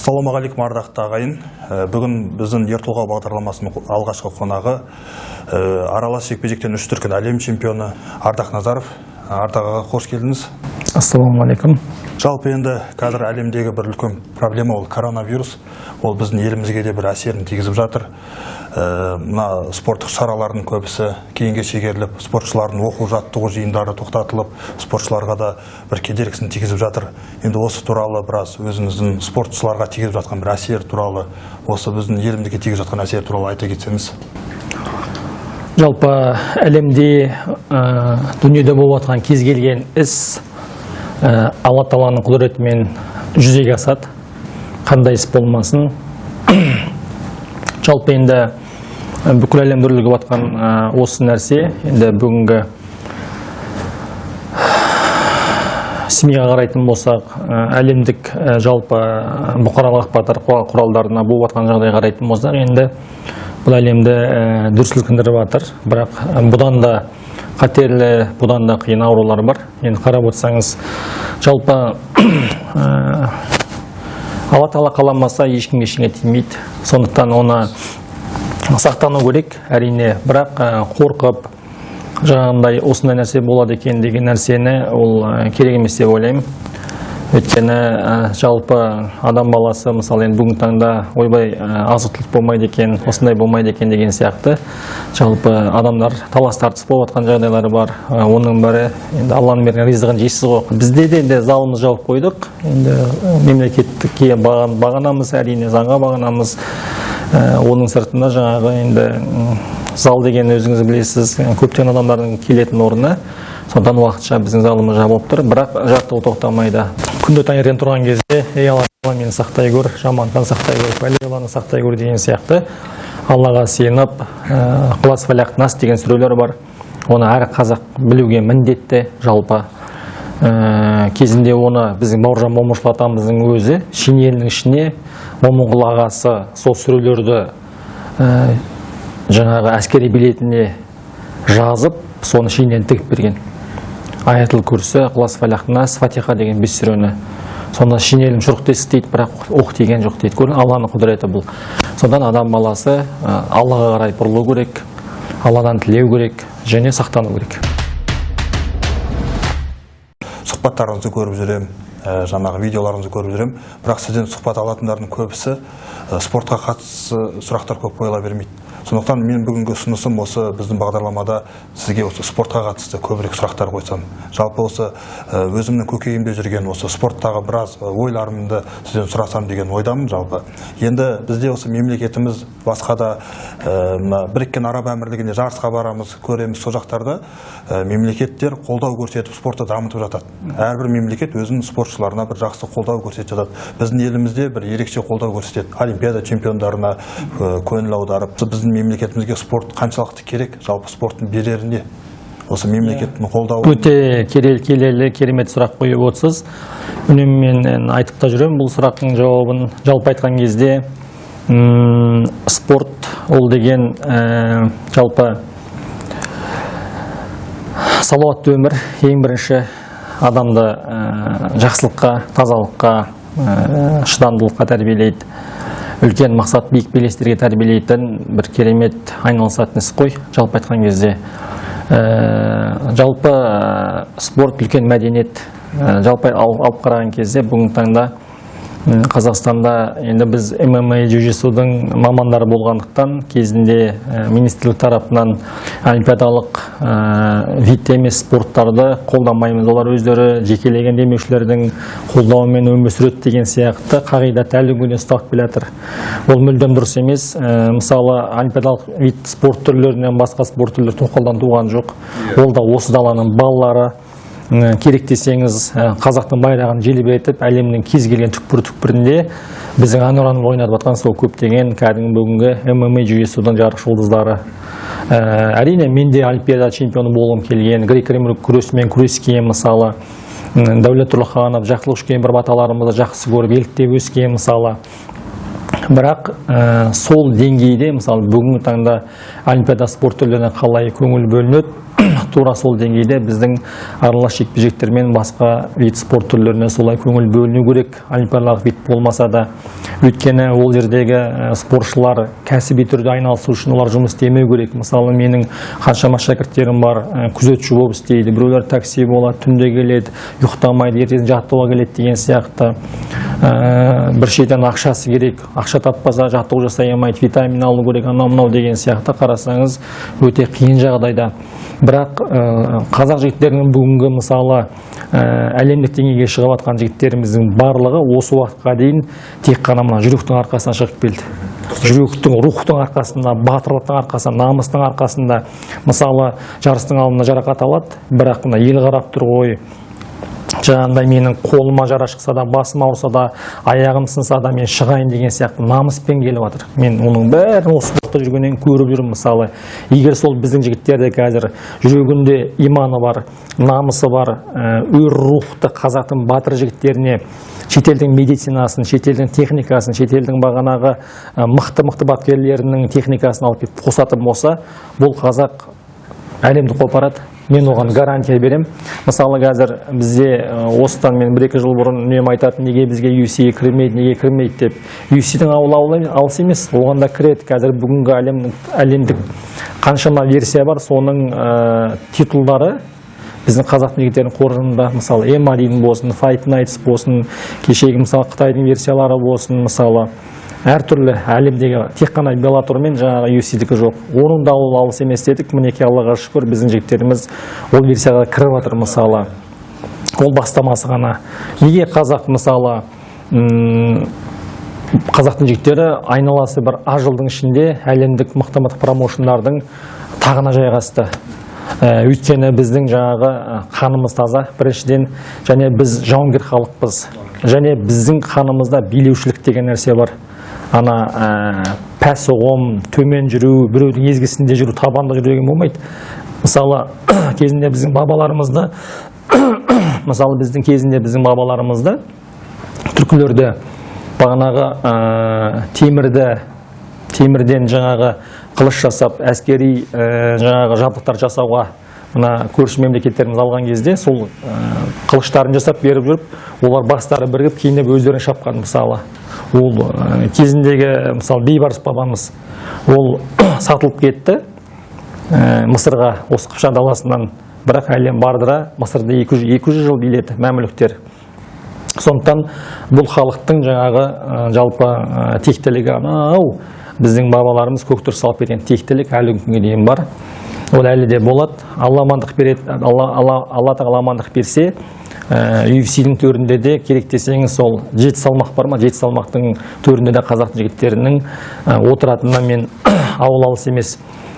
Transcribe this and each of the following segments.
Ассалаумағалейкум ардақты ағайын. Бүгін біздің Ертолғау бағдарламасының алғашқы қонағы АРАЛАС жекпе-жектен 3 дүркін әлем чемпионы Ардақ Назаров. Ардақ аға, қош келдіңіз. Ассалаумағалейкум. Жалпы енді қазір әлемдегі бір үлкен проблема ол коронавирус. Ол біздің елімізге де бір әсерін тигізіп жатыр. Мына спорттық шаралардың көбісі кейінге шегеріліп, спортшылардың оқу-жаттығу жиындары тоқтатылып, спортшыларға да бір кедергісін тигізіп жатыр. Енді осы туралы біраз өзіңіздің спортшыларға тигізіп жатқан бір әсер туралы, осы біздің елімізге тигізіп жатқан әсер туралы айта кетсеңіз. Жалпы әлемде дүниеде болып жатқан кез келген іс Алла Тағаланың құдіретімен жүзеге асады. Қандай іс болмасын. Жалпы енді бүкіл әлем дүрлігіп жатқан осы нәрсе енді бүгінгі семейға қарайтын болсақ, әлемдік жалпы бұқаралық ақпарат құралдарына болып жатқан жағдай қарайтын болсақ, енді бұл әлемді дүр сілкіндіріп жатыр. Бірақ бұдан да қатерлі, бұдан да қиын аурулар бар. Енді қарап отырсаңыз, жалпы Алла Тағала қаламаса ешкімге ештеңе тимейді. Сондықтан оны сақтану керек, әрине, бірақ қорқып, жаңағындай осындай нәрсе болады екен деген нәрсені ол керек емес деп ойлаймын. Өйткені жалпы адам баласы, мысалы енді бүгінгі таңда ойбай азық-түлік болмайды екен, осындай болмайды екен деген сияқты. Жалпы адамдар талас тартыс болып жатқан жағдайлары бар. Оның бәрі енді Алланың берген ризығын жейсіз ғой. Бізде де енді залымыз жауып қойдық. Енді мемлекеттікке бағанамыз, әрине заңға бағанамыз. Оның сыртында жаңағы енді зал деген өзіңіз білесіз, көптеген адамдардың келетін орны. Сондықтан уақытша біздің залымыз жабылып тұр, бірақ жаттығу тоқтамайды. Күнде таңертең тұрған кезде, ей Алла мені сақтай көр, жамандықтан сақтай көр, пәле-баланы сақтай көр деген сияқты Аллаға сиынып, Құлас фәләқ нас деген сүрелер бар. Оны әр қазақ білуге міндетті жалпы. Кезінде оны біздің Бауыржан Момышұлы атамыздың өзі шинелінің ішіне Момынқұл ағасы сол сүрелерді жаңағы әскери билетіне жазып, соны шинелін тігіп берген. Аятыл көрсі, Құлас фәләқ нас, Фатиха деген 5 сүрені. Сонда шинелім шұрқ десі дейді, бірақ оқ деген жоқ дейді. Көрін, Алланың құдіреті бұл. Сондан адам баласы Аллаға қарай бұрылу керек, Алладан тілеу керек, және сақтану керек. Сұхбаттарыңызды көріп жүрем, жаңағы видеоларыңызды көріп жүрем, бірақ сізден сұхбат алатындардың көбісі спортқа қатысты сұрақтар көп қойыла бермейді. Сондықтан мен бүгінгі ұсынысым осы біздің бағдарламада сізге осы спортқа қатысты көбірек сұрақтар қойсам. Жалпы осы өзімнің көкейімде жүрген осы спорттағы біраз ойларымды сізден сұрасам деген ойдамын жалпы. Енді бізде осы мемлекетіміз басқа да Біріккен Араб Әмірлігіне жарысқа барамыз, көреміз, сол жақтарда мемлекеттер қолдау көрсетіп спортты дамытып жатады. Әрбір мемлекет өзінің спортшыларына бір жақсы қолдау көрсетіп жатады. Біздің елімізде бір ерекше қолдау көрсетеді. Олимпиада чемпиондарына көңіл аударып, біздің мемлекетімізге спорт қаншалықты керек, жалпы спорттың береріне осы мемлекеттің қолдауы. Өте келелі, керемет сұрақ қойып отырсыз. Үнеммен мен айтып та жүрем бұл сұрақтың жауабын. Жалпы айтқан кезде спорт ол деген жалпы салауатты өмір, ең бірінші адамды жақсылыққа, тазалыққа, шыдамдылыққа тәрбиелейді. Үлкен мақсат, биік белестерге тәрбиелейтін бір керемет айналысатын іс қой, жалпы айтқан кезде. Жалпы спорт үлкен мәдениет. Жалпы алып қараған кезде бүгінгі таңда Қазақстанда енді біз ММА жүзесудің мамандары болғандықтан кезінде министрлік тарапынан олимпиадалық вид емес спорттарды қолдамаймыз. Олар өздері жекелеген демеушілердің қолдауымен өмір сүреді деген сияқты қағидат әлі күнге ұстап келе жатыр. Ол мүлдем дұрыс емес. Мысалы, олимпиадалық вид спорт түрлерінен басқа спорт түрлері тоқалдан туған жоқ. Ол да осы даланың балалары. Керек десеңіз, қазақтың байрағын желбіретіп, әлемнің кез келген түкпір-түкпірінде біздің әнұранын ойнатып жатқан сол көптеген кәдімгі бүгінгі ММА жүзесудің жарық жұлдыздары. Әрине, мен де олимпиада чемпионы болғым келген, грек-римдік күресімен күрескен, мысалы, Дәулет Тұрлыханов, Жақсылық үшкен бір баталарымызды жақсы көріп, еліктеп өскен, мысалы. Бірақ сол деңгейде, мысалы бүгінгі таңда олимпиада спорт түрлеріне қалай көңіл бөлінеді, тура сол деңгейде біздің аралас жекпе-жектер мен басқа вид спорт түрлеріне солай көңіл бөліну керек. Олимпиадалық вид болмаса да, өйткені ол жердегі спортшылар кәсіби түрде айналысу үшін олар жұмыс істемеу керек. Мысалы, менің қаншама шәкірттерім бар, күзетші болып істейді, біреулер такси болады, түнде келеді, ұйықтамайды, ертең жаттығуға келеді деген сияқты. Бір шетен ақшасы керек, ақша таппаса жаттығу жасай алмайды, витамин алу керек, анау-мынау деген сияқты қарасаңыз өте қиын жағдайда. Бірақ қазақ жігіттерінің бүгінгі мысалы әлемдік деңгейге шығып жатқан жігіттеріміздің барлығы осы уақытқа дейін тек қана мына жүректің арқасынан шығып келді. Жүректің, рухтың арқасында, батырлықтың арқасында, намыстың арқасында. Мысалы, жарыстың алдында жарақат алады, бірақ мына ел қарап тұр ғой. Жаңағындай менің қолыма жара шықса да, басым ауырса да, аяғым сынса да мен шығайын деген сияқты намыспен келіп жатыр. Мен оның бәрін осы уақытта жүргеннен көріп жүрмін. Мысалы, егер сол біздің жігіттерде қазір жүрегінде иманы бар, намысы бар, өр рухты қазақтың батыр жігіттеріне шетелдің медицинасын, шетелдің техникасын, шетелдің бағанағы мықты бапкерлерінің техникасын алып келіп қосатын болса, бұл қазақ әлемді қопарады. Мен оған гарантия берем. Мысалы, қазір бізде осыдан мен 1-2 жыл бұрын үнемі айтатын, неге бізге UFC-ге кірмейді, неге кірмейді деп. UFC-дің ауылы алыс емес, оған да кіреді. Қазір бүгінгі әлемдік қаншама версия бар, соның титулдары біздің қазақтың жігіттерінің қоржынында. Мысалы, M1 болсын, Fight Nights болсын, кешегі мысалы Қытайдың версиялары болсын, мысалы әртүрлі әлемдегі тек қана Беллатор мен жаңағы UFC-дікі жоқ. Оның да ол алыс емес дедік. Мінекей Аллаға шүкір біздің жігіттеріміз ол версияға кіріп жатыр. Мысалы, ол бастамасы ғана. Неге қазақ мысалы қазақтың жігіттері айналасы бір аз жылдың ішінде әлемдік мықты промоушндардың тағына жайғасты? Өйткені біздің жаңағы қанымыз таза, біріншіден, және біз жауынгер халықпыз. Және біздің қанымызда билеушілік деген нәрсе бар. Пәс оғым, төмен жүру, біреудің езгісінде жүру, табанда жүру деген болмайды. Мысалы, кезінде біздің бабаларымызды түркілерді бағанағы темірден жаңағы қылыш жасап, әскери жаңағы жабдықтар жасауға мына көрші мемлекеттеріміз алған кезде сол қылыштарын жасап беріп жүріп, олар бастары бірігіп кейінеп өздерін шапқан. Мысалы, ол кезіндегі мысалы бейбарыс бабамыз ол сатылып кетті Мысырға, осы Қыпшақ даласынан, бірақ әлем бардыра Мысырды 200 жыл биледі мәмлүктер. Сондықтан бұл халықтың жаңағы жалпы тектілігі анау біздің бабаларымыз көктір салып берген тектілік әлі күнге дейін бар. Ол әлі де болады. Алла амандық береді. Алла тағала амандық берсе, UFC-дің төрінде де керек десеңіз сол 7 салмақ бар ма? 7 салмақтың төрінде де қазақ жігіттерінің отыратынына мен ауыл алыс емес.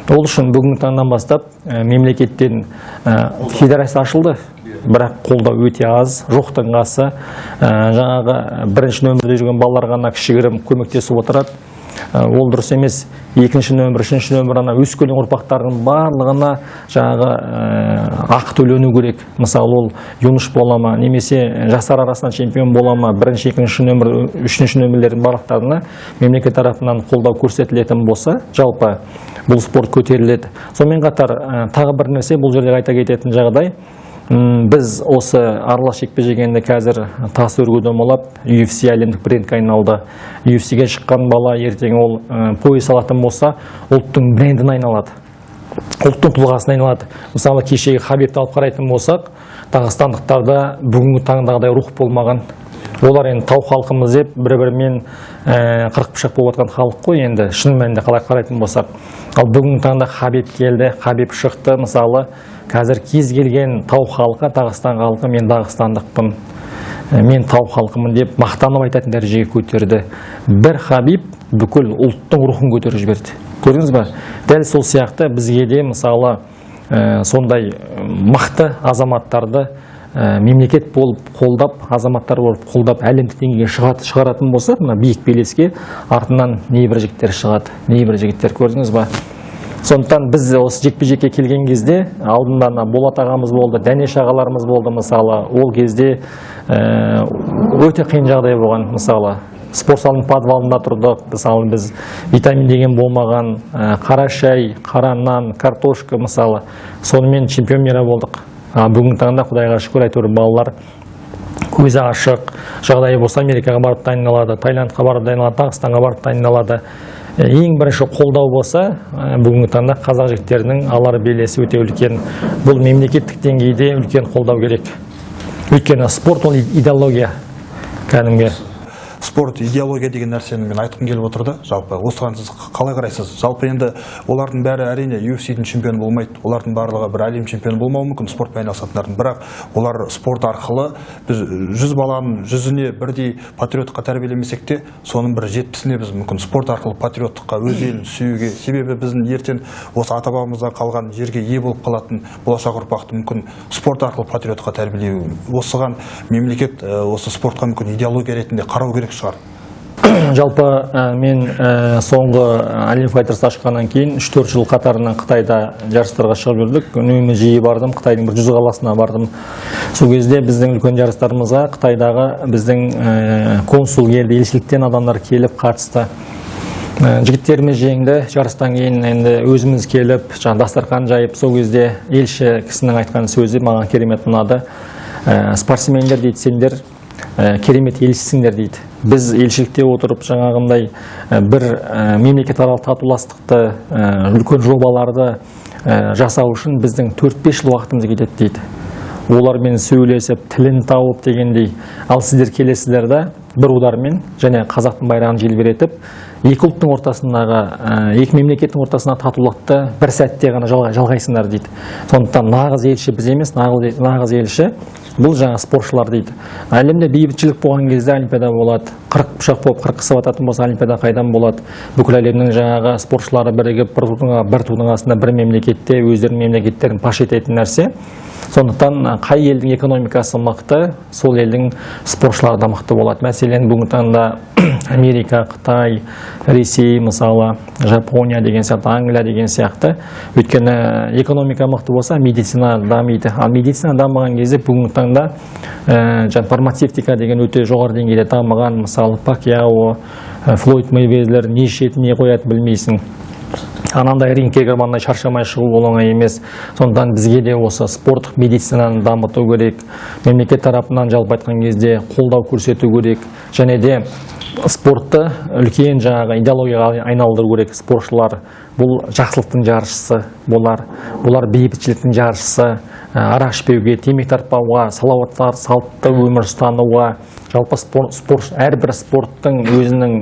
Ол үшін бүгінгі таңнан бастап мемлекеттен федерация ашылды. Бірақ қолдау өте аз, жоқтың қасы. Жаңағы бірінші нөмірде жүрген балалар ғана кішігірім көмектесіп отырады. Ол дұрыс емес. Екінші нөмір, үшінші нөмір өскелең ұрпақтардың барлығына жаңағы ақы төлену керек. Мысалы, ол юнош бола ма, немесе жастар арасынан чемпион бола ма, бірінші, екінші нөмір, үшінші нөмірлердің барлықтарына мемлекет тарапынан қолдау көрсетілетін болса, жалпы бұл спорт көтеріледі. Сонымен қатар тағы бір нәрсе, бұл жерде айта кететін жағдай, біз осы аралас жекпе-жегенде қазір тас өрге домалап, UFC әлемдік брендке айналды. UFC-ге шыққан бала ертең ол пояс алатын болса, ұлттың брендін айналады. Ұлттың тұлғасын айналады. Мысалы, кешегі Хабибті алып қарайтын болсақ, дағыстандықтарда бүгінгі таңдағыдай рух болмаған. Олар енді тау халқымыз деп бір-бірімен қырық пышақ болып жатқан халық қой, енді шын мәнінде қалай қарайтын болсақ. Ал бүгінгі таңда Хабиб келді, Хабиб шықты. Мысалы, қазір кез келген тау халқы, Дағыстан халқы, мен дағыстандықпын, мен тау халқымын деп мақтанып айтатын дәрежеге көтерді. Бір Хабиб бүкіл ұлттың рухын көтеріп жіберді. Көрдіңіз ба? Дәл сол сияқты бізге де мысалы сондай мықты азаматтарды мемлекет болып қолдап, азаматтар болып қолдап әлемдік деңгейге шығаратын болса, мына биік белеске артынан небір жігіттер шығады, небір жігіттер, көрдіңіз ба? Сондықтан біз осы жекпе-жекке келген кезде алдында Болат ағамыз болды, Дәнеш ағаларымыз болды. Мысалы, ол кезде өте қиын жағдай болған. Мысалы, спорт залының подвалында тұрдық. Мысалы біз витамин деген болмаған қара шай, қара нан, картошка мысалы сонымен чемпион мира болдық. Бүгінгі таңда Құдайға шүкір әйтеуір балалар көзі ашық, жағдайы болса Америкаға барып дайындалады, Таиландқа барып дайындалады, Дағыстанға барып дайындалады. Ең бірінші қолдау болса, бүгінгі таңда қазақ жігіттерінің алар белесі өте үлкен. Бұл мемлекеттік деңгейде үлкен қолдау керек. Өйткені спорт ол идеология кәдімгі. Спорт идеология деген нәрсені мен айтқым келіп отыр да, жалпы осыған сіз қалай қарайсыз? Жалпы енді олардың бәрі әрине UFC-дің чемпионы болмайды, олардың барлығы бір әлем чемпионы болмауы мүмкін спортпен айналысатындардың, бірақ олар спорт арқылы біз 100 баланың 100-іне бірдей патриоттыққа тәрбиелемесек те, соның бір 70-іне біз мүмкін спорт арқылы патриоттыққа, өз елін сүюге, себебі біздің ертең осы ата-бабамыздан қалған жерге ие болып қалатын болашақ ұрпақты мүмкін спорт арқылы патриоттыққа тәрбиелеу. Осыған мемлекет осы спортқа мүмкін идеология ретінде қарау керек шығар. Жалпы мен соңғы әлем файтерс ашқаннан кейін 3-4 жыл қатарынан Қытайда жарыстарға шығып жүрдік. Үнемі жиі бардым, Қытайдың бір 100 қаласына бардым. Сол кезде біздің үлкен жарыстарымызға Қытайдағы біздің консул келді, елшіліктен адамдар келіп қатысты. Жігіттеріміз жеңді. Жарыстан кейін енді өзіміз келіп, дастархан жайып, сол кезде елші кісінің айтқан сөзі маған керемет ұнады. Спортсмендер дейді, сендер керемет елшісіңдер дейді. Біз елшілікте отырып жаңағындай бір мемлекетаралық татуластықты, үлкен жобаларды жасау үшін біздің 4-5 жыл уақытымыз кетеді дейді. Олармен сөйлесіп, тілін тауып дегендей. Ал сіздер келесіздер де бір удармен және қазақтың байрағын желбіретіп, екі ұлттың ортасындағы, екі мемлекеттің ортасына татулықты бір сәтте ғана жалғайсыңдар дейді. Сондықтан нағыз елші біз емес, нағыз елші бұл жаңа спортшылар дейді. Әлемде бейбітшілік болған кезде олимпиада болады. 40 пышақ болып 40 қысып ататын болса олимпиада қайдан болады? Бүкіл әлемнің жаңағы спортшылары бірігіп бір тудың астында бір мемлекетте өздерінің мемлекеттерін паш ететін нәрсе. Сондықтан қай елдің экономикасы мықты, сол елдің спортшылары да мықты болады. Мәселен, бүгінгі таңда Америка, Қытай, Ресей, мысалы, Жапония деген сияқты, Англия деген сияқты. Өйткені экономика мықты болса, медицина дамиды. Ал медицина дамыған кезде бүгінгі таңда фармацевтика деген өте жоғары деңгейде дамыған. Мысалы, Пакьяо, Флойд Мейвезер не ішеді, не қояды білмейсің. Анандай рингке кіріп шаршамай шығу оңай емес. Сондықтан бізге де осы спорттық медицинаны дамыту керек. Мемлекет тарапынан жалпы айтқан кезде қолдау көрсету керек. Және де спортты үлкен жаңағы идеологияға айналдыру керек. Спортшылар бұл жақсылықтың жаршысы, бұлар бейбітшіліктің жаршысы. Арақ ішпеуге, темекі тартпауға, салауатты өмір ұстануға, жалпы әрбір спорттың өзінің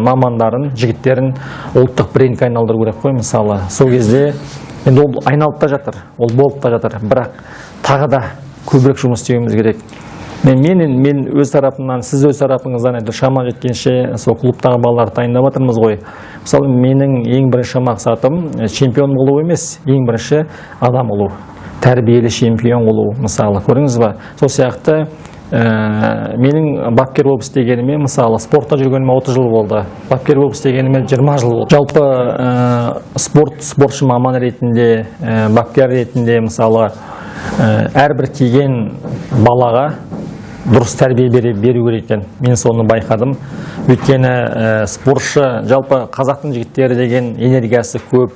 мамандарын, жігіттерін ұлттық брендке айналдыру керек қой. Мысалы, сол кезде енді ол айналып та жатыр, ол болып та жатыр, бірақ тағы да көбірек жұмыс істеуіміз керек. Мен өз тарапымнан, сіз өз тарапыңыздан шама жеткенше сол клубтағы балаларды дайындап жатырмыз ғой. Мысалы, менің ең бірінші мақсатым чемпион болу емес, ең бірінші адам болу, тәрбиелі чемпион болу. Мысалы, көрдіңіз ба? Сол сияқты менің бапкер болып істегеніме, мысалы, спортта жүргеніме 30 жыл болды. Бапкер болып істегеніме 20 жыл болды. Жалпы спортшы маман ретінде, бапкер ретінде, мысалы, әрбір келген балаға дұрыс тәрбие беру керек екен. Мен соны байқадым. Өйткені спортшы, жалпы қазақтың жігіттері деген энергиясы көп.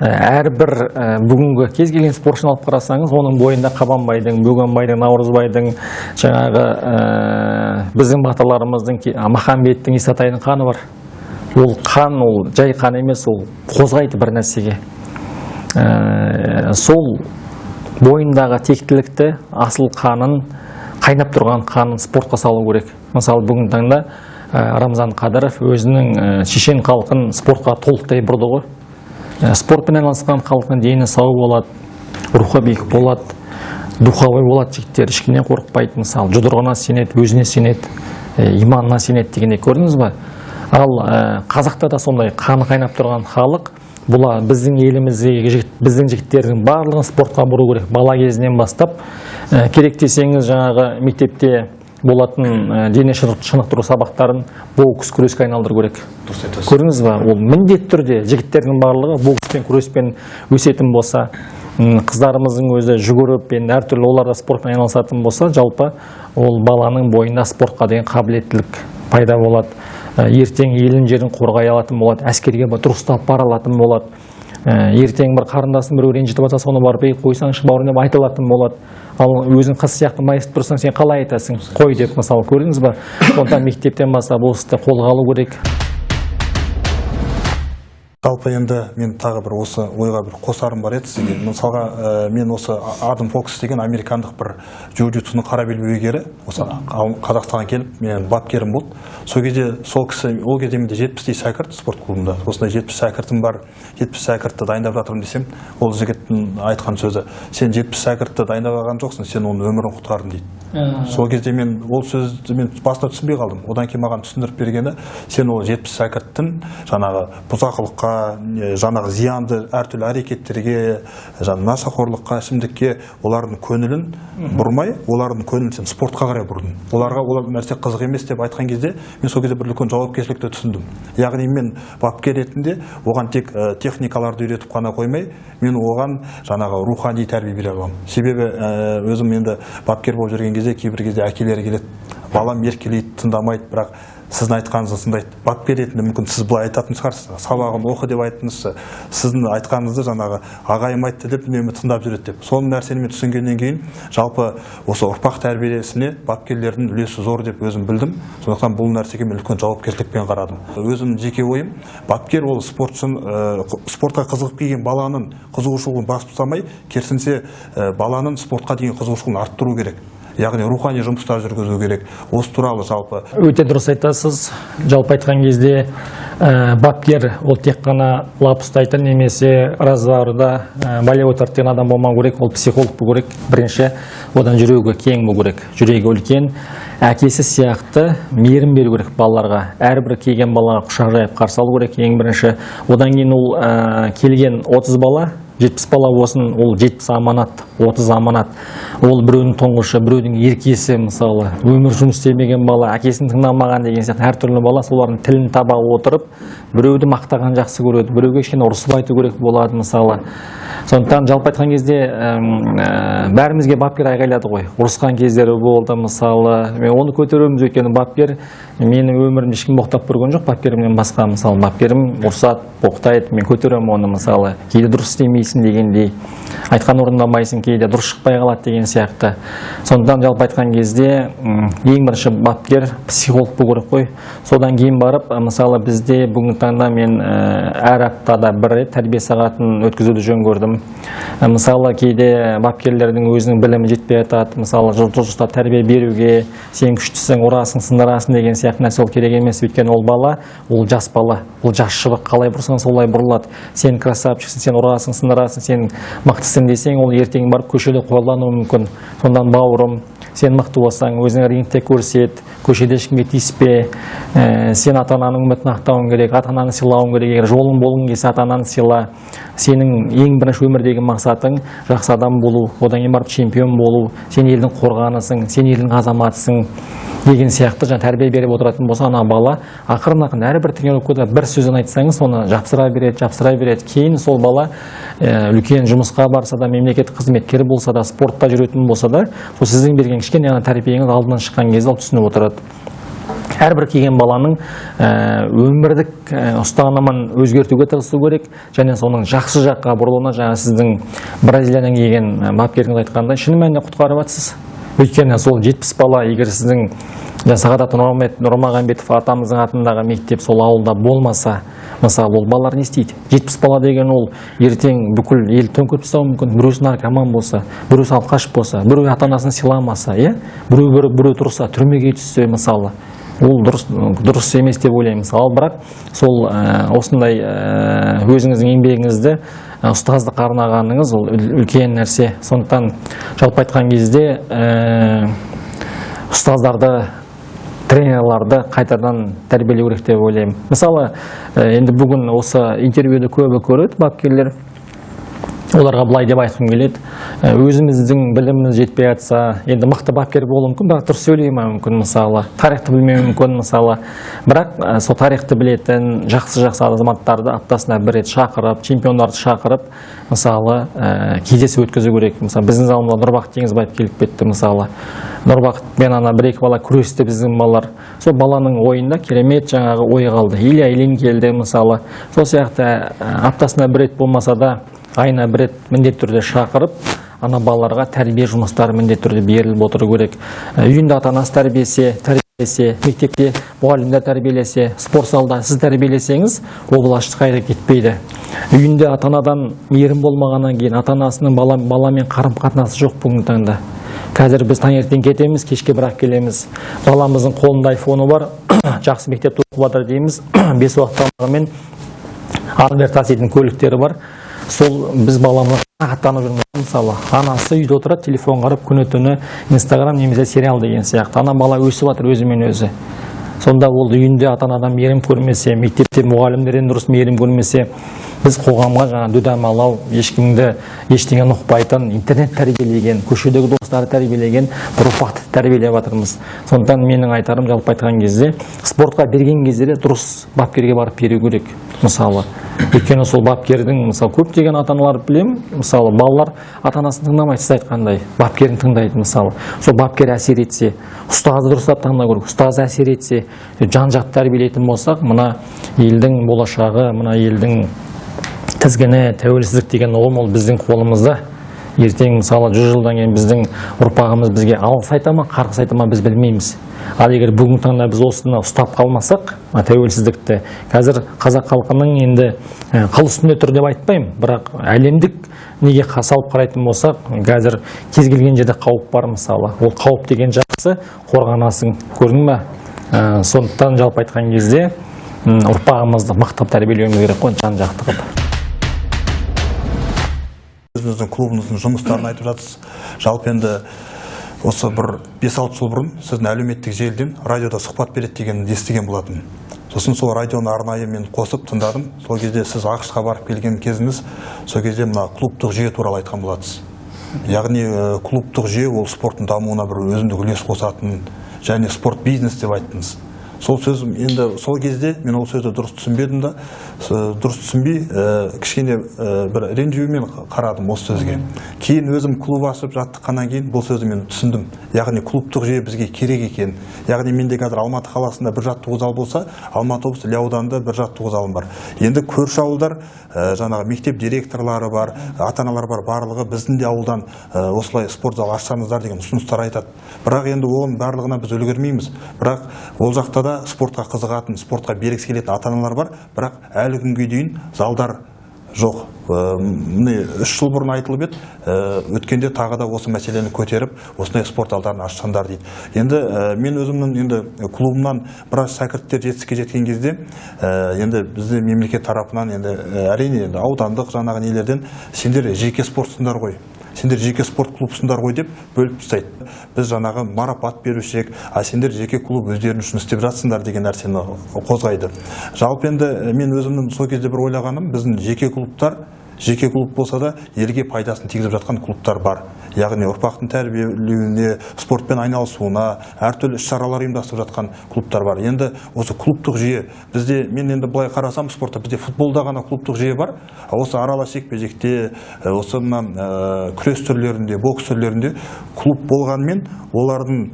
Әрбір бүгінгі кез келген спортшыны алып қарасаңыз, оның бойында Қабанбайдың, Бөгенбайдың, Наурызбайдың, жаңағы біздің батырларымыздың, Махамбеттің, Исатайдың қаны бар. Ол қан, ол жай қан емес, ол қозғайды бір нәрсеге. Сол бойындағы тектілікті, асыл қанын, қайнап тұрған қанын спортқа салу керек. Мысалы, бүгін таңда Рамзан Қадыров өзінің шешен халқын спортқа толықтай бұрды ғой. Спортпен айналысқан халқын дені сау болады, рухы биік болады, духовой болады жігіттер, ешкімнен қорықпайды. Мысалы, жұдырығына сенеді, өзіне сенеді, иманына сенеді дегенде көрдіңіз ба? Ал қазақта да сондай қаны қайнап тұрған халық, бұла біздің еліміздегі біздің жігіттердің барлығын спортқа бұру керек. Бала кезінен бастап, керек десеңіз жаңағы мектепте болатын дене шынықтыру сабақтарын бокс, күреске айналдыру керек. Көрдіңіз ба? Ол міндетті түрде жігіттердің барлығы бокспен, күреспен өсетін болса, қыздарымыздың өзі жүгіріп, әртүрлі оларда спортпен айналысатын болса, жалпы ол баланың бойында спортқа деген қабілеттілік пайда болады. ертең елін жерін қорғай алатын болады, әскерге дұрыстап бара алатын болады. Ертең бір қарындасын біреу ренжітіп жатса, соны барып қойсаңшы бауырым деп айта алатын болады. Ал өзің қыз сияқты майысып тұрсаң, сен қалай айтасың? Қой деп, мысалы, көрдіңіз ба? Сондықтан мектептен бастап бұл істі қолға алу керек. Жалпы енді мен тағы бір осы ойға бір қосарым бар еді сізге. Мысалға, мен осы Адам Фокс деген американдық бір джиу-джитсуның қара белбеугері осы Қазақстанға келіп, мен бапкерім болды. Сол кезде сол кісі, ол кезде менде 70-тей шәкірт спорт клубында. Осындай 70 шәкіртім бар, 70 шәкіртті дайындап жатырмын десем, ол жігіттің айтқан сөзі: сен 70 шәкіртті дайындап алған жоқсың, сен оның өмірін құтқардың дейді. Сол кезде мен ол сөзді мен баста түсінбей қалдым. Одан кейін маған түсіндіріп бергені, сен ол 70 шәкірттің жаңағы бұзақылыққа, жаңағы зиянды әртүрлі әрекеттерге, нашақорлыққа, ішімдікке олардың көңілін бұрмай, олардың көңілін сен спортқа қарай бұрдың. Оларға ол нәрсе қызық емес деп айтқан кезде, мен сол кезде бір үлкен жауапкершілікті түсіндім. Яғни мен бапкер ретінде оған тек техникаларды үйретіп қана қоймай, мен оған жаңағы рухани тәрбие бере аламын. Себебі өзім енді бапкер болып жүрген кезде кейбір кезде әкелері келеді, балам еркелейді, тыңдамайды, бірақ сіздің айтқаныңызды тыңдайды. Бапкер ретінде мүмкін сіз былай айтатын шығарсыз, сабағын оқы деп айттыңызшы, сіздің айтқаныңызды жаңағы ағайым айтты деп үнемі тыңдап жүреді деп. Сол нәрсені мен түсінгеннен кейін жалпы осы ұрпақ тәрбиесіне бапкерлердің үлесі зор деп өзім білдім. Сондықтан бұл нәрсеге мен үлкен жауапкершілікпен қарадым. Өзімнің жеке ойым, бапкер ол спортқа қызығып келген баланың қызығушылығын басып тастамай, керісінше баланың спортқа деген қызығушылығын арттыру керек. Яғни рухани жұмыстар жүргізу керек. Осы туралы жалпы өте дұрыс айтасыз. Жалпы айтқан кезде бапкер ол тек қана лап ұстайтын немесе разговорда балия отыратын адам болмау керек, ол психолог болу керек. Бірінші, одан жүрегі кең болу керек, жүрегі үлкен, әкесі сияқты мейірім беру керек балаларға. Әрбір келген балаға құшақ жайып қарсы алу керек, ең бірінші. Одан кейін ол келген 30 бала, 70 бала болсын, ол 70 аманат, 30 аманат. Ол біреудің тұңғышы, біреудің еркесі, мысалы, өмір жұмыс істемеген бала, әкесін тыңдамаған деген сияқты әртүрлі бала солардың тілін таба отырып, біреуді мақтаған жақсы көреді, біреуге кішкене ұрысып айту керек болады, мысалы. Сондықтан жалпы айтқан кезде бәрімізге бапкер айғайлады ғой. Ұрысқан кездері болды, мысалы. Мен оны көтеруіміз, өйткені бапкер менің өмірімде ешкім боқтап көрген жоқ, бапкерімнен басқа, мысалы. Бапкерім ұрсады, боқтайды, мен көтеремін оны, мысалы. Кейде дұрыс істемейсің дегендей, айтқан орындамайсың, кейде дұрыс шықпай қалады деген сияқты. Сондықтан жалпы айтқан кезде ең бірінші бапкер психолог болу керек қой. Содан кейін барып, мысалы, бізде бүгінгі таңда мен әр аптада бір рет тәрбие сағатын өткізуді жөн көрдім. Мысалы, кейде бапкерлердің өзінің білімі жетпей жатады. Мысалы, жұртшылықта тәрбие беруге, сен күштісің, ұрасың, сындырасың деген сияқты нәрсе ол керек емес. Өйткені ол бала, ол жас бала, ол жас шыбық, қалай бұрсаң солай бұрылады. Сен красавчиксің, сен ұрасың, сындырасың, сен мықтысың десең, ол ертең барып көшеде қорлануы мүмкін. Сондан бауырым, сен мықты болсаң, өзің рингте көрсет, көшеде ешкімге тиіспе, сен ата-ананың үмітін ақтауың керек, ата-ананы сыйлауың керек, егер жолың болғың келсе ата-ананы сыйла. Сенің ең бірінші өмірдегі мақсатың жақсы адам болу, одан кейін барып чемпион болу, сен елдің қорғанысың, сен елдің азаматысың деген сияқты жаңа тәрбие беріп отыратын болса, ана бала ақырын-ақырын әрбір тренировкада бір сөзін айтсаңыз, соны жапсыра береді. Кейін сол бала үлкен жұмысқа барса да, мемлекеттік қызметкер болса да, спортта жүретін болса да, сол сіздің берген кішкене тәрбиеңіз алдынан шыққан кезде ол түсініп отырады. Әрбір келген баланың өмірлік ұстанымын өзгертуге тырысу керек, және соның жақсы жаққа бұрылуына, жаңа сіздің Бразилиядан келген бапкеріңіз айтқандай, шын мәнінде құтқарып жатсыз. Өйткені сол 70 бала, егер сіздің Сағадат Нұрмағамбетов атамыздың атындағы мектеп сол ауылда болмаса, мысалы, ол балалар не істейді? 70 бала деген ол ертең бүкіл ел төңкеріп тастауы мүмкін. Біреусі наркоман болса, біреусі алқаш болса, біреу ата-анасын сыйламаса, біреу тұрса, түрмеге түссе, мысалы. Ол дұрыс емес деп ойлаймын. Ал бірақ сол осындай өзіңіздің еңбегіңізді ұстаздық арнағаныңыз ол үлкен нәрсе. Сондықтан жалпы айтқан кезде ұстаздарды, тренерларды қайтадан тәрбиелеу керек деп ойлаймын. Мысалы, енді бүгін осы интервьюді көбі көреді бапкерлер. оларға былай деп айтқым келеді. Өзіміздің біліміміз жетпей жатса, енді мықты бапкер болуы мүмкін, бірақ дұрыс сөйлемеуі мүмкін, мысалы, тарихты білмеуі мүмкін, мысалы. Бірақ сол тарихты білетін жақсы азаматтарды аптасына бір рет шақырып, чемпиондарды шақырып, мысалы, кездесу өткізу керек. Мысалы, біздің залымызда Нұрбақыт Теңізбаев келіп кетті, мысалы. Нұрбақытпен ана бір-екі бала күресті біздің балалар. Сол баланың ойында керемет жаңағы ой қалды. Илья Ильин келді, мысалы. Сол сияқты аптасына бір рет болмаса да айына бір рет міндетті түрде шақырып, ана балаларға тәрбие жұмыстары міндетті түрде беріліп отыру керек. Үйінде ата-анасы тәрбиелесе, мектепте мұғалімдер тәрбиелесе, спорт залда сіз тәрбиелесеңіз, ол ешқайда қайда кетпейді. Үйінде ата-анадан мейірім болмағаннан кейін, ата-анасының баламен қарым-қатынасы жоқ бүгінгі таңда. Қазір біз таңертең кетеміз, кешке бірақ келеміз. Баламыздың қолында айфоны бар, жақсы мектепте оқып жатыр дейміз, 5 уақыт тамағымен арбер таситын көліктері бар. Сол біз баламызға қанағаттанып жүрміз. Мысалы, анасы үйде отырады, телефон қарап, күні-түні Инстаграм немесе сериал деген сияқты. Ана бала өсіп жатыр өзімен өзі. Сонда ол үйінде ата-анадан мейірім көрмесе, мектепте мұғалімдерден дұрыс мейірім көрмесе, біз қоғамға жаңа дүдамалау, ешкімді ештеңе ұқпайтын, интернет тәрбиелеген, көшедегі достары тәрбиелеген бір ұрпақты тәрбиелеп жатырмыз. Сондықтан менің айтарым, жалпы айтқан кезде, спортқа берген кезде дұрыс бапкерге барып беру керек. Мысалы, өйткені сол бапкердің, мысалы, көптеген ата-аналар білемін, мысалы, балалар ата-анасын тыңдамайды, сіз айтқандай, бапкерін тыңдайды, мысалы. Сол бапкер әсер етсе, ұстазы дұрыстап таңдау керек, ұстаз әсер етсе, жан-жақты тәрбиелейтін болсақ, мына елдің болашағы, мына елдің тізгіні, тәуелсіздік деген ұғым ол біздің қолымызда. Ертең, мысалы, 100 жылдан кейін біздің ұрпағымыз бізге алғыс айта ма, қарғыс айта ма, біз білмейміз. Ал егер бүгінгі таңда біз осыны ұстап қалмасақ, тәуелсіздікті, қазір қазақ халқының енді қыл үстінде тұр деп айтпаймын, бірақ әлемдік неге салып қарайтын болсақ, қазір кез келген жерде қауіп бар, мысалы. Ол қауіп деген жақсы, қорғанасың, көрдің бе? Сондықтан жалпы айтқан кезде ұрпағымызды мықтап тәрбиелеуіміз керек қой, жан-жақты қылып. Өзіңіздің клубыңыздың жұмыстарын айтып жатсыз. Жалпы енді осы бір 5-6 жыл бұрын сіздің әлеуметтік желіден радиода сұхбат береді дегенді естіген болатын. Сосын сол радионы арнайы мен қосып тыңдадым. Сол кезде сіз ақшқа барып келген кезіңіз, сол кезде мына клубтық жүйе туралы айтқан болатсыз. Яғни клубтық жүйе ол спорттың дамуына бір өзіндік үлес қосатын және спорт бизнес деп айттыңыз. Сол сөз енді сол кезде мен ол сөзді дұрыс түсінбедім да, дұрыс түсінбей кішкене бір ренжумен қарадым осы сөзге. Кейін өзім клуб ашып жаттыққаннан кейін бұл сөзді мен түсіндім. Яғни клубтық жүйе бізге керек екен. Яғни менде қазір Алматы қаласында бір жаттығу зал болса, Алматы облысы Іле ауданында бір жаттығу залым бар. Енді көрші ауылдар жаңағы мектеп директорлары бар, ата-аналар бар, барлығы біздің де ауылдан осылай спорт зал ашсаңыздар деген ұсыныстар айтады. Бірақ енді оның барлығына біз үлгермейміз. Бірақ ол жақта да спортқа қызығатын, спортқа бергісі келетін ата-аналар бар, бірақ әлі күнге дейін залдар жоқ. Міне 3 жыл бұрын айтылып еді, өткенде тағы да осы мәселені көтеріп, осындай спорт залдарын ашсаңдар дейді. Енді мен өзімнің енді клубымнан біраз шәкірттер жетістікке жеткен кезде, енді бізде мемлекет тарапынан енді әрине енді аудандық жаңағы нелерден сендер жеке спортсыңдар ғой. Сендер жеке спорт клубсыңдар ғой деп бөліп тастайды. Біз жаңағы марапат берушек, а сендер жеке клуб өздерің үшін істеп жатсыңдар деген нәрсені қозғайды. Жалпы енді мен өзімнің сол кезде бір ойлағаным, біздің жеке клуб болса да елге пайдасын тигізіп жатқан клубтар бар. Яғни ұрпақтың тәрбиелеуіне, спортпен айналысуына, әртүрлі іс-шаралар ұйымдастырып жатқан клубтар бар. Енді осы клубтық жүйе бізде, мен енді былай қарасам спортта бізде футболда ғана клубтық жүйе бар. Осы аралас жекпе-жекте, осы күрес түрлерінде, бокс түрлерінде клуб болғанмен олардың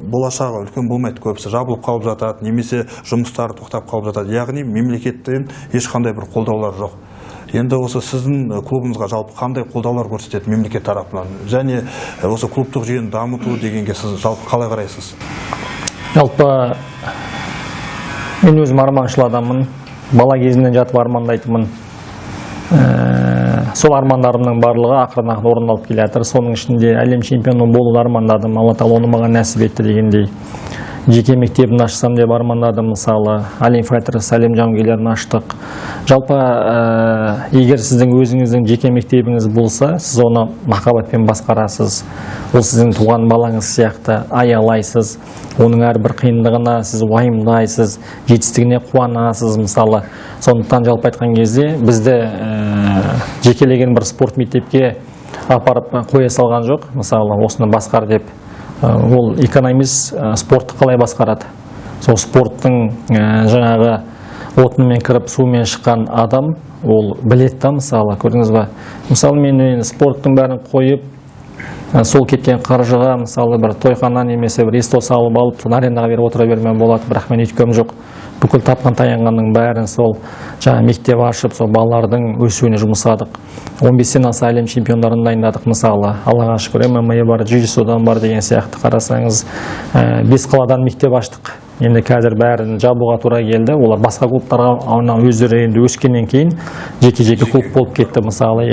болашағы үлкен болмайды, көбісі жабылып қалып жатады, немесе жұмыстары тоқтап қалып жатады. Яғни мемлекеттен ешқандай бір қолдаулар жоқ. Енді осы сіздің клубыңызға жалпы қандай қолдаулар көрсетеді мемлекет тарапынан? Және осы клубтық жүйені дамыту дегенге сіз жалпы қалай қарайсыз? Жалпы мен өзім арманшыл адаммын. Бала кезімнен жатып армандайтынмын. Сол армандарымның барлығы ақырын-ақырын орындалып келе жатыр. Соның ішінде әлем чемпионы болуды армандадым. Алла тағала оны маған нәсіп етті дегендей. жеке мектебін ашсам деп армандадым, мысалы әлем файтерс, әлем жауынгерлерін аштық. Жалпы егер сіздің өзіңіздің жеке мектебіңіз болса, сіз оны махаббатпен басқарасыз. Ол сіздің туған балаңыз сияқты аялайсыз. Оның әрбір қиындығына сіз уайымдайсыз, жетістігіне қуанасыз, мысалы. Сондықтан жалпы айтқан кезде бізді жекелеген бір спорт мектепке апарып қоя салған жоқ, мысалы осыны басқар деп. Ол экономист спортты қалай басқарады? Сол спорттың жаңағы отынымен кіріп сумен шыққан адам ол білет та, мысалы, көрдіңіз ба? Мысалы мен спорттың бәрін қойып, сол кеткен қаржыға мысалы бір тойхана немесе бір ресто салып алып, соны арендаға беріп отыра бермеу болады, бірақ мен өйткем жоқ. Бүкіл тапқан таянғанның бәрін сол жаңа мектеп ашып, сол балалардың өсуіне жұмсадық. 15-тен аса әлем чемпиондарын дайындадық, мысалы, аллаға шүкір, ММА бар, джиу-джитсудан бар деген сияқты қарасаңыз, 5 қаладан мектеп аштық. Енді қазір бәрін жабуға тура келді. Олар басқа клубтарға өздері енді өскеннен кейін жеке-жеке клуб болып кетті, мысалы.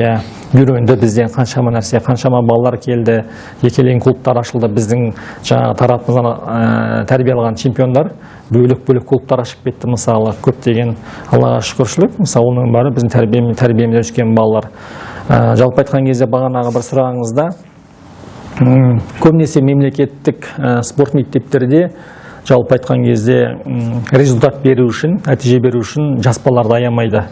Үйренді бізден қаншама нәрсе, қаншама балалар келді, жекелеген клубтар ашылды. Біздің жаңағы тарапымыздан тәрбие алған чемпиондар бөлек-бөлек клубтар ашып кетті, мысалы. Көптеген аллаға шүкіршілік, мысалы, оның бары біздің тәрбиемізде өскен балалар. Жалпы айтқан кезде бағанағы бір сұрағыңызда, көбінесе мемлекеттік спорт мектептерде жалпы айтқан кезде результат беру үшін, нәтиже беру үшін жас балаларды аямайды.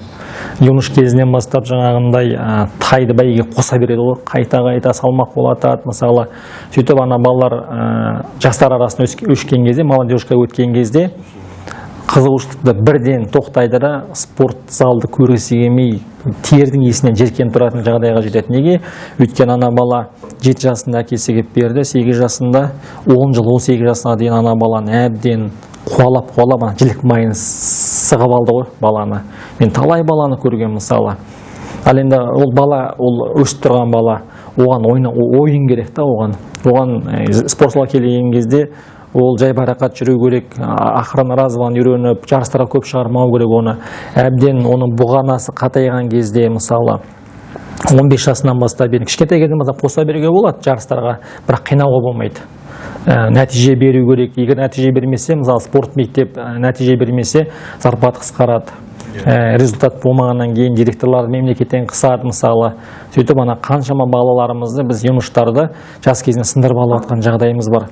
Юнош кезінен бастап жаңағындай тайды бәйге қоса береді ғой, қайта-қайта салмақ болатады, мысалы. Сөйтіп ана балалар жастар арасында өскен кезде, молодежьқа өткен кезде қызығушылықты бірден тоқтайды да, спорт залды көргісі келмей, тердің есінен жеркен тұратын жағдайға жетеді. Неге? Өйткені ана бала 7 жасында әкесі келіп берді, 8 жасында, 10 жыл 18 жасына дейін ана баланы әбден қуалап, жілік майын сығып алды ғой баланы. Мен талай баланы көрген, мысалы. Ал енді ол бала, ол өсіп тұрған бала, оған ойын керек та, оған спортшыға келген кезде ол жай барақат жүру керек, ақырын разыван үйреніп, жарыстарға көп шығармау керек оны. Әбден оның бұғанасы қатайған кезде, мысалы, 15 жасынан бастап, кішкентай кезден бастап қоса беруге болады жарыстарға, бірақ қинауға болмайды. Нәтиже беру керек. Егер нәтиже бермесе, мысалы, спорт мектеп нәтиже бермесе, зарплата қысқарады. Результат болмағаннан кейін директорлар мемлекеттен қысады, мысалы. Сөйтіп ана қаншама балаларымызды, біз юноштарды жас кезінен сындырып алып жатқан жағдайымыз бар.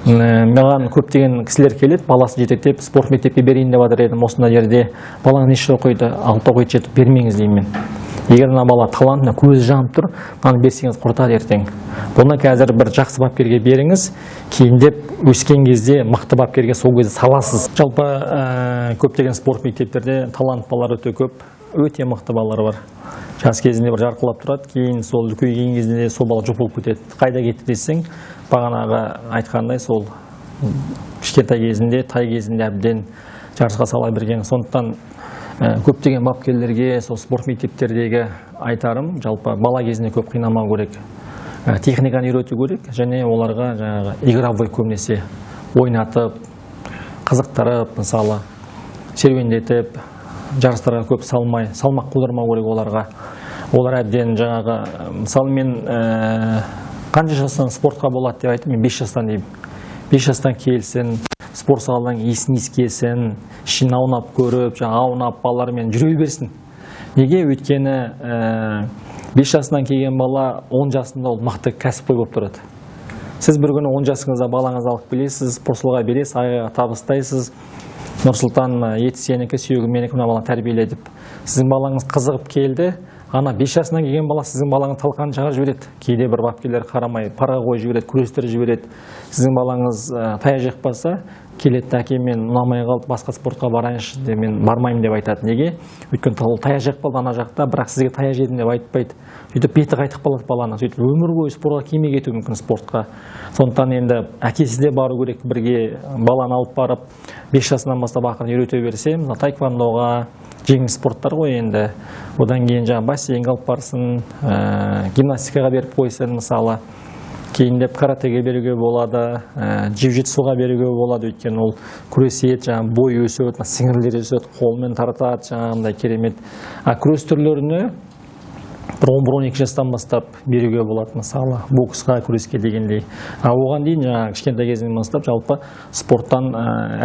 Маған көптеген кісілер келеді, баласын жетектеп, спорт мектепке берейін деп жатыр едім, осындай жерде. Балаң неше оқиды? 6 оқиды, жетіп бермеңіз деймін. Егер мына бала талантына көзі жанып тұр, мынаны берсеңіз құртады ертең. Бұны қазір бір жақсы бапкерге беріңіз, кейіндеп өскен кезде мықты бапкерге сол кезде саласыз. Жалпы көптеген спорт мектептерде талант балалар өте көп, өте мықты балалар бар. Жас кезінде бір жарқылап тұрады, кейін сол үлкейген кезінде сол бала жоқ болып кетеді. Қайда кетті десең, бағанағы айтқандай сол кішкентай кезінде, тай кезінде әбден жарысқа сала берген. Сондықтан көптеген бапкерлерге сол спорт мектептердегі айтарым, жалпы бала кезінде көп қинамау керек. Техниканы үйрету керек, және оларға жаңағы игровой көбінесе ойнатып, қызықтырып, мысалы, серуендетіп, жарыстарға көп салмай, салмақ қылдырмау керек оларға. Олар әбден жаңағы, мысалы, мен қанша жастан спортқа болады деп айтып, мен 5 жастан деймін. 5 жастан келсін, спорт саладан есін келсін, ішін аунап көріп, аунап балалармен жүре берсін. Неге? Өйткені 5 жасынан келген бала 10 жасында ол мықты кәсіпқой болып тұрады. Сіз бір күні 10 жасыңызда балаңыз алып келесіз, спортшыларға бересіз, айға табыстайсыз. Нұрсұлтан еті сенікі, сүйегі менікі, мына баланы тәрбиеле деп. Сіздің балаңыз қызығып келді, ана 5 жасынан келген бала сіздің балаңыз талқанын шығарып жібереді. Кейде бір бапкерлер қарамай, парға қойып жібереді, күрестіріп жібереді. Сіздің балаңыз тая жақпаса, келеді, әке мен ұнамай қалды, басқа спортқа барайыншы деп, мен бармаймын деп айтады. Неге? Өйткені ол тая жақ болды ана жақта, бірақ сізге тая жедім деп айтпайды. Сөйтіп беті қайтып қалады баланы. Сөйтіп өмір бойы спортқа келмей кетуі мүмкін, спортқа. Сондықтан енді әкесі де бару керек, бірге баланы алып барып, 5 жасынан бастап ақырын үйрете берсе, таеквондоға, жеңіл спорттар ғой енді. Одан кейін жаңа бассейнге алып барсын, гимнастикаға беріп қойсын, мысалы. Кейіндеп каратеге беруге болады, джиу-джитсуға беруге болады, өйткені ол күресет, жаңа бой өседі, сіңірлер өседі, қолмен тартады, жаңағындай керемет. Күрес түрлеріне бір 11-12 жастан бастап беруге болады, мысалы боксқа, күреске дегендей. Оған дейін жаңағы кішкентай кезінен бастап жалпы спорттан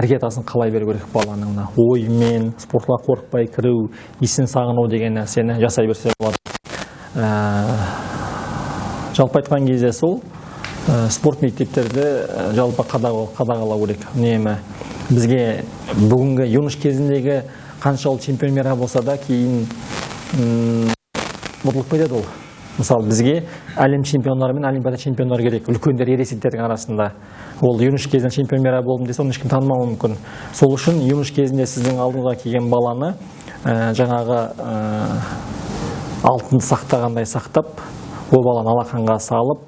іргетасын қалай беру керек баланың, оймен спортқа қорықпай кіру, есін сағыну деген нәрсені жасай берсе болады. Жалпы айтқан кезде сол спорт мектептерді жалпы қадағалау керек. Үнемі бізге бүгінгі юнош кезіндегі қанша ол чемпиондары болса да кейін ұмытылып кетеді ол. Мысалы бізге әлем чемпиондары мен олимпиада чемпиондары керек, үлкендер ересектердің арасында. Ол юнош кезінде чемпиондары болдым десе, оны ешкім танымауы мүмкін. Сол үшін юнош кезінде сіздің алдыңызға келген баланы жаңағы алтынды сақтағандай сақтап, ол баланы алақанға салып,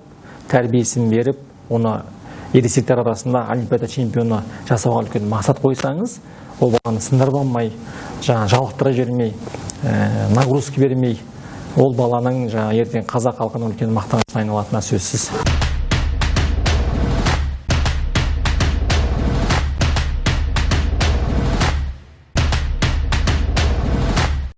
тәрбиесін беріп, оны ересектер арасында олимпиада чемпионы жасауға үлкен мақсат қойсаңыз, ол баланы сындырып алмай, жалықтыра жібермей, нагрузка бермей, ол баланың ертең қазақ халқының үлкен мақтанышына айналатыны сөзсіз.